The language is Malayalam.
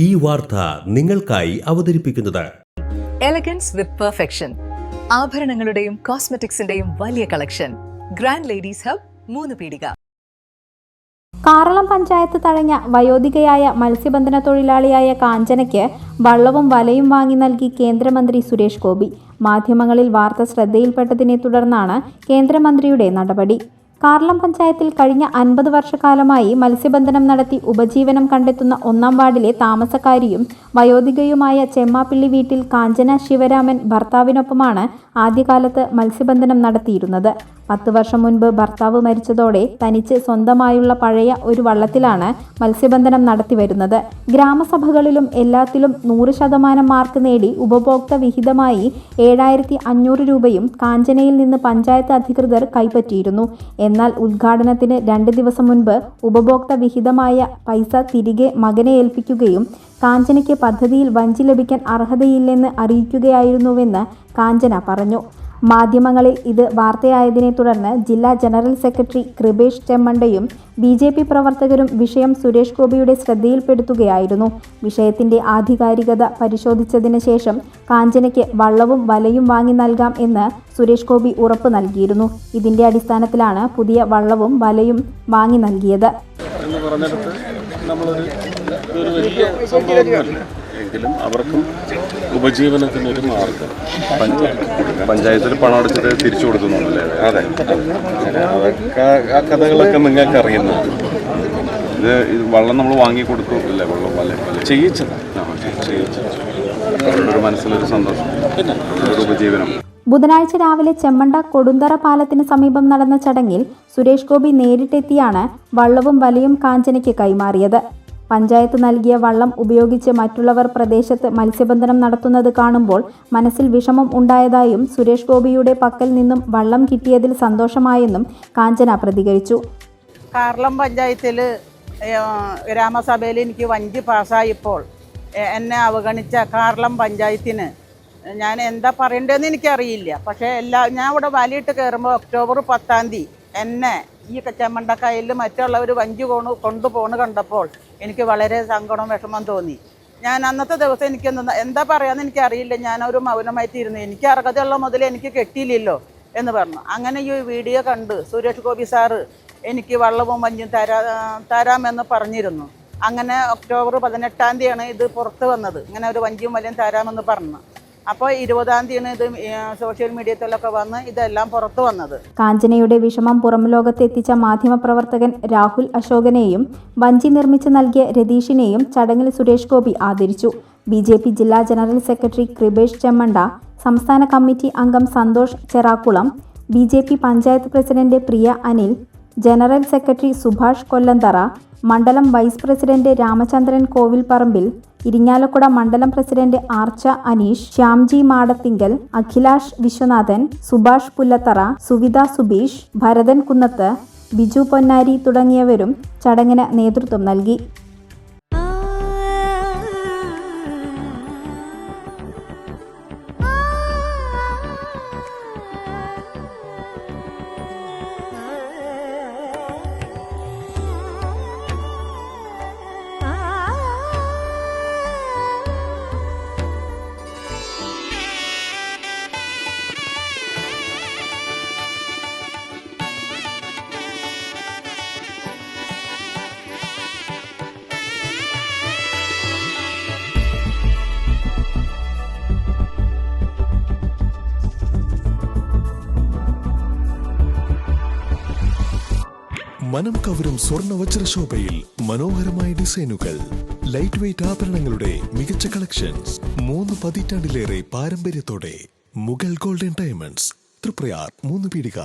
ഈ വാർത്ത നിങ്ങൾക്കായി അവതരിപ്പിക്കുന്നത് എലഗൻസ് വിത്ത് പെർഫെക്ഷൻ. ആഭരണങ്ങളുടെയും കോസ്മെറ്റിക്സിന്റെയും വലിയ കളക്ഷൻ. ഗ്രാൻഡ് ലേഡീസ് ഹബ്, 3 പീടിക. കാറളം പഞ്ചായത്ത് തഴഞ്ഞ വയോധികയായ മത്സ്യബന്ധന തൊഴിലാളിയായ കാഞ്ചനയ്ക്ക് വള്ളവും വലയും വാങ്ങി നൽകി കേന്ദ്രമന്ത്രി സുരേഷ് ഗോപി. മാധ്യമങ്ങളിൽ വാർത്ത ശ്രദ്ധയിൽപ്പെട്ടതിനെ തുടർന്നാണ് കേന്ദ്രമന്ത്രിയുടെ നടപടി. കാറളം പഞ്ചായത്തിൽ കഴിഞ്ഞ 50 വർഷക്കാലമായി മത്സ്യബന്ധനം നടത്തി ഉപജീവനം കണ്ടെത്തുന്ന 1-ാം വാർഡിലെ താമസക്കാരിയും വയോധികയുമായ ചെമ്മാപ്പിള്ളി വീട്ടിൽ കാഞ്ചന ശിവരാമൻ ഭർത്താവിനൊപ്പമാണ് ആദ്യകാലത്ത് മത്സ്യബന്ധനം നടത്തിയിരുന്നത്. 10 വർഷം മുൻപ് ഭർത്താവ് മരിച്ചതോടെ തനിച്ച് സ്വന്തമായുള്ള പഴയ ഒരു വള്ളത്തിലാണ് മത്സ്യബന്ധനം നടത്തിവരുന്നത്. ഗ്രാമസഭകളിലും എല്ലാത്തിലും 100% മാർക്ക് നേടി ഉപഭോക്തൃ വിഹിതമായി 7500 രൂപയും കാഞ്ചനയിൽ നിന്ന് പഞ്ചായത്ത് അധികൃതർ കൈപ്പറ്റിയിരുന്നു. എന്നാൽ ഉദ്ഘാടനത്തിന് 2 ദിവസം മുൻപ് ഉപഭോക്തൃ വിഹിതമായ പൈസ തിരികെ മകനെ ഏൽപ്പിക്കുകയും കാഞ്ചനയ്ക്ക് പദ്ധതിയിൽ വഞ്ചി ലഭിക്കാൻ അർഹതയില്ലെന്ന് അറിയിക്കുകയായിരുന്നുവെന്ന് കാഞ്ചന പറഞ്ഞു. മാധ്യമങ്ങളിൽ ഇത് വാർത്തയായതിനെ തുടർന്ന് ജില്ലാ ജനറൽ സെക്രട്ടറി കൃപേഷ് ചെമ്മണ്ടയും BJP പ്രവർത്തകരും വിഷയം സുരേഷ് ഗോപിയുടെ ശ്രദ്ധയിൽപ്പെടുത്തുകയായിരുന്നു. വിഷയത്തിന്റെ ആധികാരികത പരിശോധിച്ചതിന് ശേഷം കാഞ്ചനയ്ക്ക് വള്ളവും വലയും വാങ്ങി നൽകാം എന്ന് സുരേഷ് ഗോപി ഉറപ്പ് നൽകിയിരുന്നു. ഇതിന്റെ അടിസ്ഥാനത്തിലാണ് പുതിയ വള്ളവും വലയും വാങ്ങി നൽകിയത്. എങ്കിലും അവർക്കും ഉപജീവനത്തിനൊരു മാർഗം പഞ്ചായത്തിൽ പണം അടച്ചിട്ട് തിരിച്ചു കൊടുക്കുന്നുണ്ടല്ലേ? അതെ, അതൊക്കെ ആ കഥകളൊക്കെ നിങ്ങൾക്ക് അറിയുന്നത്. ഇത് വള്ളം നമ്മൾ വാങ്ങിക്കൊടുത്തു ഇല്ലേ? വെള്ളം വല്ല അവരുടെ ഒരു മനസ്സിലൊരു സന്തോഷം, പിന്നെ ഒരു ഉപജീവനം. ബുധനാഴ്ച രാവിലെ ചെമ്മണ്ട കൊടുന്തറ പാലത്തിന് സമീപം നടന്ന ചടങ്ങിൽ സുരേഷ് ഗോപി നേരിട്ടെത്തിയാണ് വള്ളവും വലയും കാഞ്ചനയ്ക്ക് കൈമാറിയത്. പഞ്ചായത്ത് നൽകിയ വള്ളം ഉപയോഗിച്ച് മറ്റുള്ളവർ പ്രദേശത്ത് മത്സ്യബന്ധനം നടത്തുന്നത് കാണുമ്പോൾ മനസ്സിൽ വിഷമം ഉണ്ടായതായും സുരേഷ് ഗോപിയുടെ പക്കൽ നിന്നും വള്ളം കിട്ടിയതിൽ സന്തോഷമായെന്നും കാഞ്ചന പ്രതികരിച്ചു. കാറളം പഞ്ചായത്തിൽ ഗ്രാമസഭയിൽ എനിക്ക് വഞ്ചി പാസ്സായപ്പോൾ എന്നെ അവഗണിച്ച കാറളം പഞ്ചായത്തിന് ഞാൻ എന്താ പറയേണ്ടതെന്ന് എനിക്കറിയില്ല. പക്ഷേ ഞാൻ ഇവിടെ വലിയിട്ട് കയറുമ്പോൾ ഒക്ടോബർ 10-ാം തീയതി എന്നെ ഈ ചെമ്മണ്ടക്കായലിൽ മറ്റുള്ളവർ വഞ്ചി കൊണ്ടുപോണ് കണ്ടപ്പോൾ എനിക്ക് വളരെ സങ്കടവും വിഷമം തോന്നി. ഞാൻ അന്നത്തെ ദിവസം എനിക്ക് എന്താ പറയാമെന്ന് എനിക്കറിയില്ല. ഞാനൊരു മൗനമായിട്ടിരുന്നു. എനിക്ക് അർഹതയുള്ള മുതൽ എനിക്ക് കിട്ടിയില്ലല്ലോ എന്ന് പറഞ്ഞു. അങ്ങനെ ഈ വീഡിയോ കണ്ട് സുരേഷ് ഗോപി സാറ് എനിക്ക് വള്ളവും വഞ്ചിയും തരാമെന്ന് പറഞ്ഞിരുന്നു. അങ്ങനെ ഒക്ടോബർ 18-ാം തീയതിയാണ് ഇത് പുറത്ത് വന്നത്. ഇങ്ങനെ ഒരു വഞ്ചിയും വലയും തരാമെന്ന് പറഞ്ഞു. അപ്പോൾ 20-ാം തീയതിയാണ് ഇത് സോഷ്യൽ മീഡിയത്തിലൊക്കെ വന്ന് ഇതെല്ലാം പുറത്തു വന്നത്. കാഞ്ചനയുടെ വിഷമം പുറം ലോകത്തെത്തിച്ച മാധ്യമപ്രവർത്തകൻ രാഹുൽ അശോകനെയും വഞ്ചി നിർമ്മിച്ച് നൽകിയ രതീഷിനെയും ചടങ്ങിൽ സുരേഷ് ഗോപി ആദരിച്ചു. BJP ജില്ലാ ജനറൽ സെക്രട്ടറി കൃപേഷ് ചെമ്മണ്ട, സംസ്ഥാന കമ്മിറ്റി അംഗം സന്തോഷ് ചെറാക്കുളം, BJP പഞ്ചായത്ത് പ്രസിഡന്റ് പ്രിയ അനിൽ, ജനറൽ സെക്രട്ടറി സുഭാഷ് കൊല്ലന്തറ, മണ്ഡലം വൈസ് പ്രസിഡന്റ് രാമചന്ദ്രൻ കോവിൽപ്പറമ്പിൽ, ഇരിങ്ങാലക്കുട മണ്ഡലം പ്രസിഡന്റ് ആർച്ച അനീഷ്, ശ്യാംജി മാടത്തിങ്കൽ, അഖിലാഷ് വിശ്വനാഥൻ, സുഭാഷ് പുല്ലത്തറ, സുവിത സുബീഷ്, ഭരതൻ കുന്നത്ത്, ബിജു പൊന്നാരി തുടങ്ങിയവരും ചടങ്ങിന് നേതൃത്വം നൽകി. മനം കവരും സ്വർണ്ണ വജ്രശോഭയിൽ മനോഹരമായ ഡിസൈനുകൾ, ലൈറ്റ് വെയ്റ്റ് ആഭരണങ്ങളുടെ മികച്ച കളക്ഷൻസ്, 3 പതിറ്റാണ്ടിലേറെ പാരമ്പര്യത്തോടെ മുഗൾ ഗോൾഡൻ ഡയമണ്ട്സ്, തൃപ്രയാർ 3 പീടിക.